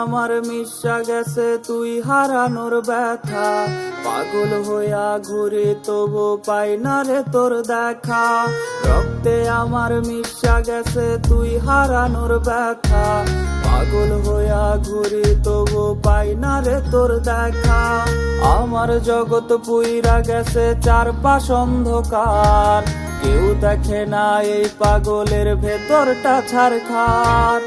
আমার মিশা গেছে তুই হারানোর ব্যথা, পাগল হইয়া ঘুরি তবু পাই না রে তোর দেখা। রক্তে আমার মিশা গেছে তুই হারানোর ব্যথা, পাগল হইয়া ঘুরি তবু পাই না রে তোর দেখা। আমার জগৎ পুইরা গেছে চারপাশ অন্ধকার, কেউ দেখে না এই পাগলের ভেতরটা ছারখার।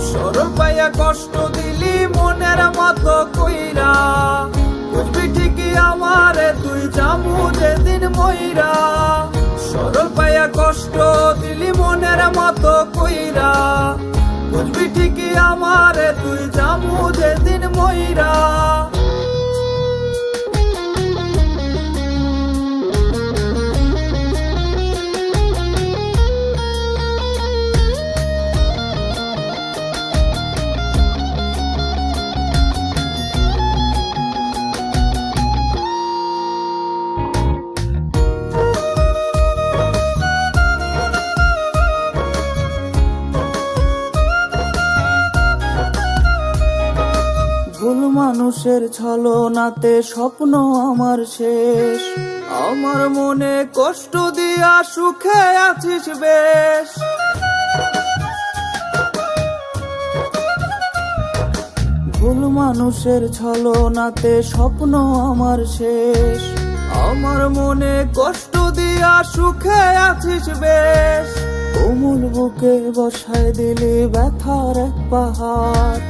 সরল পাইয়া কষ্ট দিলি মনের মতো কইরা, বুঝবি ঠিকই আমারে তুই জামু যেদিন মইরা। সরল পাইয়া কষ্ট দিলি মনের মতো কইরা, বুঝবি ঠিকই আমারে তুই জামু যেদিন মইরা। ভুল মানুষের ছলনাতে স্বপ্ন আমার শেষ, আমার মনে কষ্ট দিয়া সুখে আছিস বেশ। ভুল মানুষের ছলনাতে স্বপ্ন আমার শেষ, আমার মনে কষ্ট দিয়া সুখে আছিস বেশ। কোমল বুকে বসায় দিলি ব্যথার এক পাহাড়,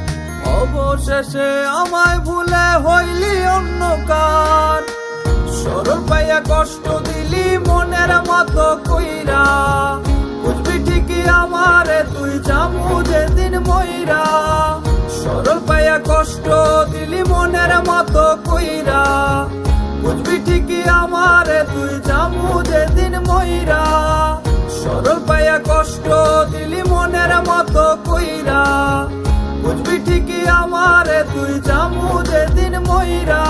অবশেষে আমায় ভুলে হইলি অন্যকার। সরল পাইয়া কষ্ট দিলি মনের মতো কইরা, বুঝবি ঠিকই আমারে তুই জামু যেদিন মইরা। সরল পাইয়া কষ্ট দিলি মনের মতো কইরা, বুঝবি ঠিকই আমারে তুই জামু যেদিন মইরা। সরল পাইয়া কষ্ট দিলি মনের মতো কইরা, বুঝবি ঠিকই আমারে তুই জামু যেদিন মইরা।